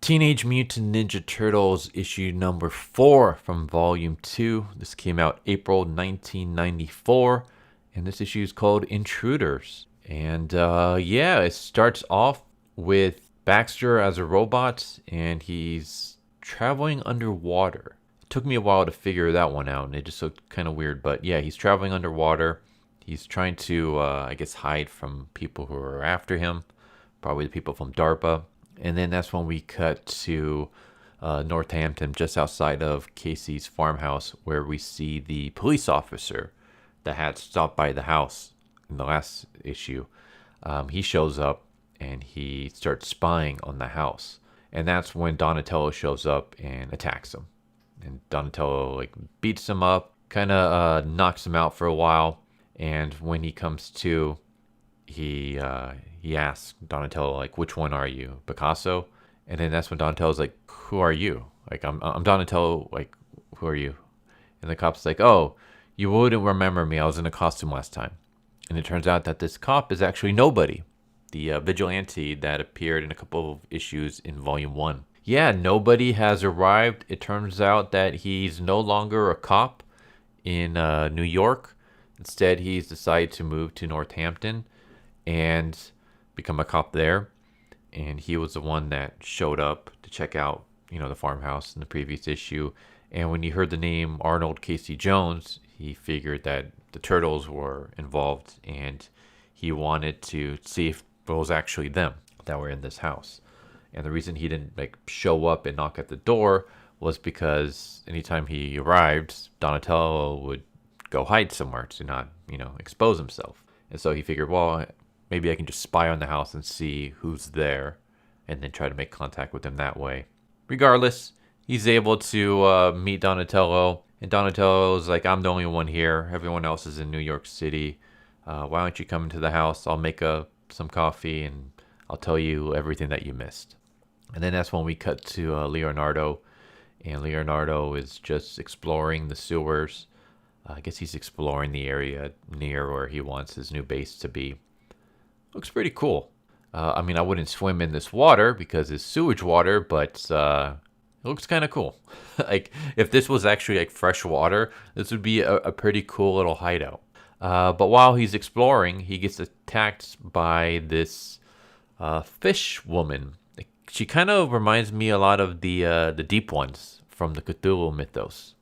Teenage Mutant Ninja Turtles issue number 4 from volume 2. This came out April 1994, and this issue is called Intruders. And yeah, it starts off with Baxter as a robot, and he's traveling underwater. It took me a while to figure that one out, and it just looked kind of weird. But yeah, he's traveling underwater. He's trying to, I guess, hide from people who are after him, probably the people from DARPA. And then that's when we cut to Northampton, just outside of Casey's farmhouse, where we see the police officer that had stopped by the house in the last issue. He shows up and he starts spying on the house. And that's when Donatello shows up and attacks him. And Donatello beats him up, kind of knocks him out for a while. And when he comes to, he asks Donatello, which one are you, Picasso? And then that's when Donatello's like, who are you? I'm Donatello, who are you? And the cop's like, oh, you wouldn't remember me. I was in a costume last time. And it turns out that this cop is actually Nobody, the vigilante that appeared in a couple of issues in Volume 1. Yeah, Nobody has arrived. It turns out that he's no longer a cop in New York. Instead, he's decided to move to Northampton and become a cop there. And he was the one that showed up to check out, the farmhouse in the previous issue. And when he heard the name Arnold Casey Jones, he figured that the Turtles were involved, and he wanted to see if it was actually them that were in this house. And the reason he didn't show up and knock at the door was because anytime he arrived, Donatello would go hide somewhere to not, expose himself. And so he figured, well, maybe I can just spy on the house and see who's there and then try to make contact with them that way. Regardless, he's able to meet Donatello. And Donatello's like, I'm the only one here. Everyone else is in New York City. Why don't you come into the house? I'll make some coffee and I'll tell you everything that you missed. And then that's when we cut to Leonardo. And Leonardo is just exploring the sewers. I guess he's exploring the area near where he wants his new base to be. Looks pretty cool. I wouldn't swim in this water because it's sewage water, but it looks kind of cool. If this was actually fresh water, this would be a pretty cool little hideout. But while he's exploring, he gets attacked by this fish woman. She kind of reminds me a lot of the deep ones from the Cthulhu mythos.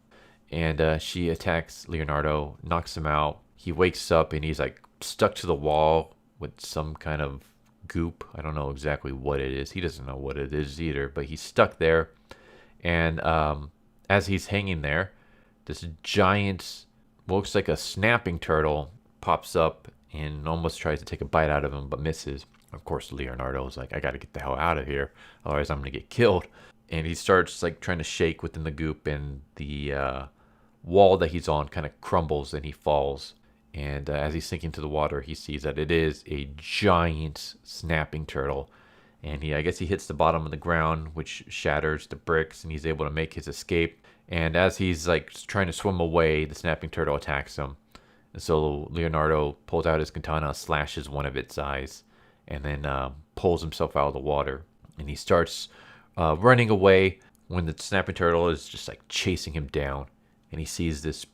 And she attacks Leonardo, knocks him out. He wakes up and he's stuck to the wall with some kind of goop. I don't know exactly what it is. He doesn't know what it is either, but he's stuck there. And as he's hanging there, this giant, looks like a snapping turtle, pops up and almost tries to take a bite out of him, but misses. Of course, Leonardo's like, I gotta get the hell out of here, otherwise I'm gonna get killed. And he starts trying to shake within the goop, and the wall that he's on kind of crumbles and he falls. And as he's sinking to the water, he sees that it is a giant snapping turtle. And I guess he hits the bottom of the ground, which shatters the bricks, and he's able to make his escape. And as he's trying to swim away, the snapping turtle attacks him. And so Leonardo pulls out his katana, slashes one of its eyes, and then pulls himself out of the water. And he starts running away when the snapping turtle is just chasing him down. And he sees this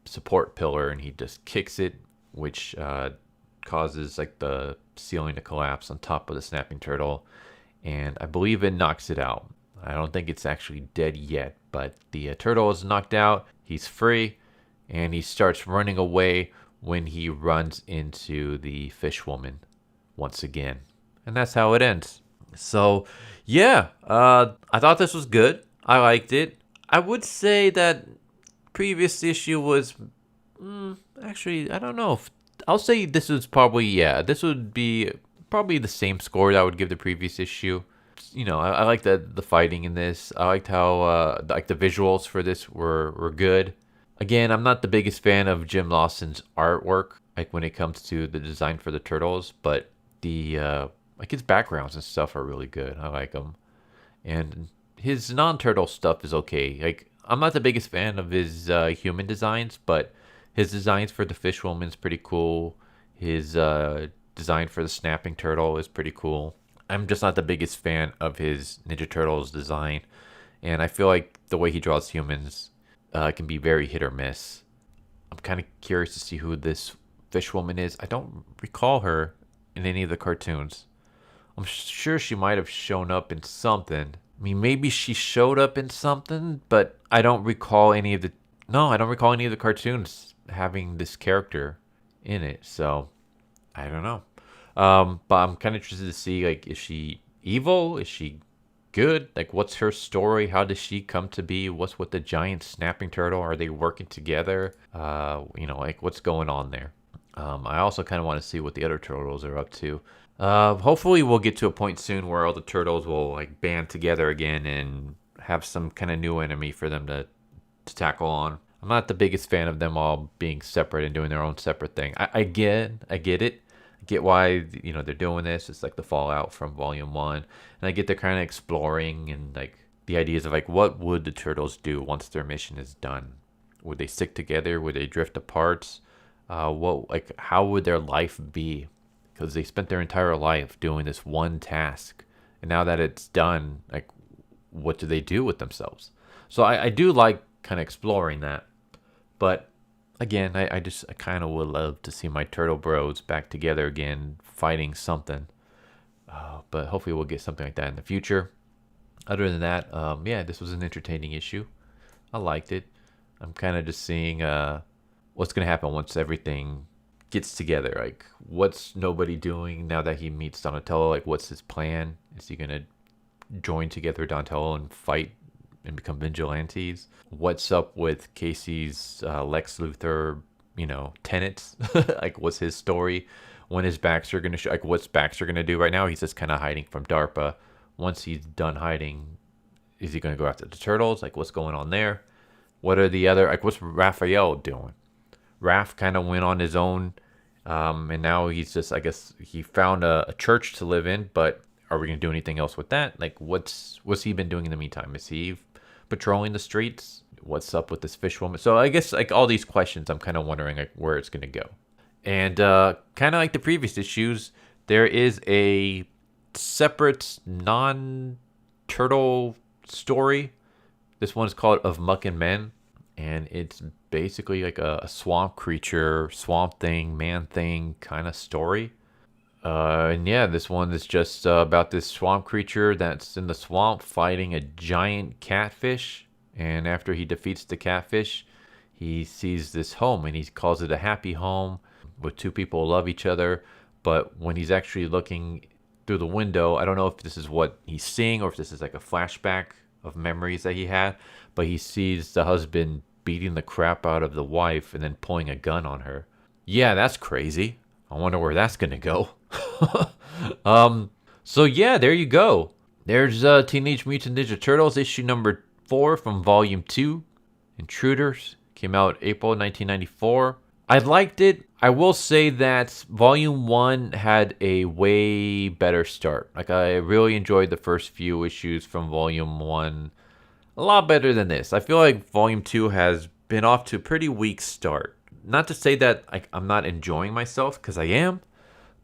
support pillar and he just kicks it, which causes the ceiling to collapse on top of the snapping turtle. And I believe it knocks it out. I don't think it's actually dead yet, but the turtle is knocked out. He's free, and he starts running away when he runs into the fish woman once again. And that's how it ends. So, yeah, I thought this was good. I liked it. I would say that previous issue was, actually, I don't know. I'll say this was probably, this would be probably the same score that I would give the previous issue. I like the fighting in this. I liked how the visuals for this were good. Again, I'm not the biggest fan of Jim Lawson's artwork, when it comes to the design for the turtles, but the his backgrounds and stuff are really good. I like them, and his non-turtle stuff is okay. I'm not the biggest fan of his human designs, but his designs for the fish woman's pretty cool. His design for the snapping turtle is pretty cool. I'm just not the biggest fan of his Ninja Turtles design, and I feel like the way he draws humans can be very hit or miss. I'm kind of curious to see who this fish woman is. I don't recall her in any of the cartoons. I'm sure she might have shown up in something. I mean, maybe she showed up in something, but I don't recall any of the. No, I don't recall any of the cartoons having this character in it. So I don't know. But I'm kind of interested to see, like, is she evil? Is she good? Like, what's her story? How does she come to be? What's with the giant snapping turtle? Are they working together? Like, what's going on there? I also kind of want to see what the other turtles are up to. Hopefully we'll get to a point soon where all the turtles will like band together again and have some kind of new enemy for them to tackle on. I'm not the biggest fan of them all being separate and doing their own separate thing. I get it. I get why they're doing this. It's like the fallout from Volume 1, and I get they're kind of exploring and like the ideas of like what would the turtles do once their mission is done. Would they stick together? Would they drift apart? How would their life be? Because they spent their entire life doing this one task, and now that it's done, like, what do they do with themselves? So I do like kind of exploring that, but again, I kind of would love to see my turtle bros back together again, fighting something. But hopefully we'll get something like that in the future. Other than that, yeah, this was an entertaining issue. I liked it. I'm kind of just seeing what's gonna happen once everything gets together. Like, what's nobody doing now that he meets Donatello? Like, what's his plan? Is he gonna join together Donatello and fight and become vigilantes? What's up with Casey's Lex Luthor, tenets? Like, what's his story? When is Baxter gonna show? Like, what's Baxter gonna do right now? He's just kind of hiding from DARPA. Once he's done hiding, is he gonna go after the turtles? Like, what's going on there? What are the other? Like, what's Raphael doing? Raph kind of went on his own, and now he's just, I guess, he found a church to live in. But are we gonna do anything else with that? Like, what's he been doing in the meantime? Is he patrolling the streets? What's up with this fish woman? So I guess like all these questions, I'm kind of wondering like where it's gonna go. And kind of like the previous issues, there is a separate non-turtle story. This one is called Of Muck and Men, and it's basically like a swamp creature, swamp thing, man thing kind of story. And yeah, this one is just about this swamp creature that's in the swamp fighting a giant catfish. And after he defeats the catfish, he sees this home and he calls it a happy home with two people who love each other. But when he's actually looking through the window, I don't know if this is what he's seeing or if this is like a flashback of memories that he had, but he sees the husband beating the crap out of the wife and then pulling a gun on her. Yeah, that's crazy. I wonder where that's gonna go. So yeah, there you go. There's Teenage Mutant Ninja Turtles issue number 4 from Volume 2. Intruders came out April 1994. I liked it. I will say that Volume 1 had a way better start. Like, I really enjoyed the first few issues from Volume 1. A lot better than this. I feel like Volume 2 has been off to a pretty weak start. Not to say that I'm not enjoying myself, because I am,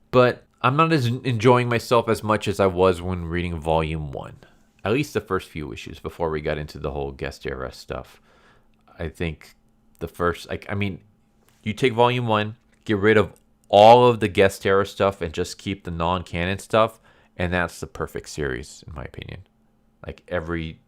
but I'm not as enjoying myself as much as I was when reading Volume 1. At least the first few issues before we got into the whole guest era stuff. I think the first, you take Volume 1, get rid of all of the guest era stuff and just keep the non-canon stuff, and that's the perfect series, in my opinion. Like, every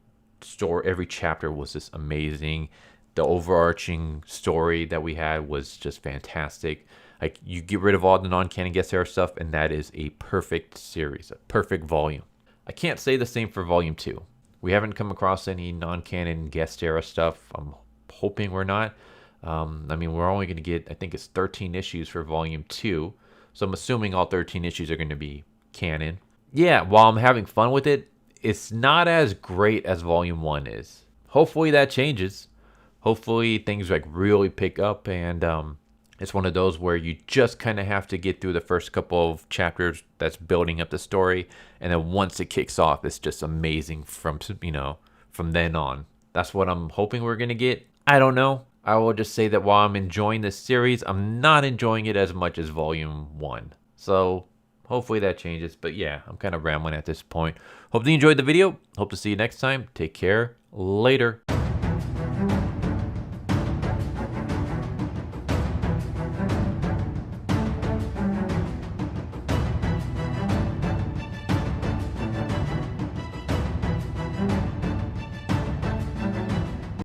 chapter was just amazing. The overarching story that we had was just fantastic. Like, you get rid of all the non-canon guest era stuff, and that is a perfect series, a perfect volume. I can't say the same for Volume 2. We haven't come across any non-canon guest era stuff. I'm hoping we're not. We're only going to get, I think it's 13 issues for Volume 2. So I'm assuming all 13 issues are going to be canon. Yeah, while I'm having fun with it, it's not as great as Volume 1 is. Hopefully that changes. Hopefully things like really pick up, and it's one of those where you just kind of have to get through the first couple of chapters that's building up the story, and then once it kicks off, it's just amazing from then on. That's what I'm hoping we're going to get. I don't know. I will just say that while I'm enjoying this series, I'm not enjoying it as much as Volume 1. So hopefully that changes. But yeah, I'm kind of rambling at this point. Hope you enjoyed the video. Hope to see you next time. Take care. Later.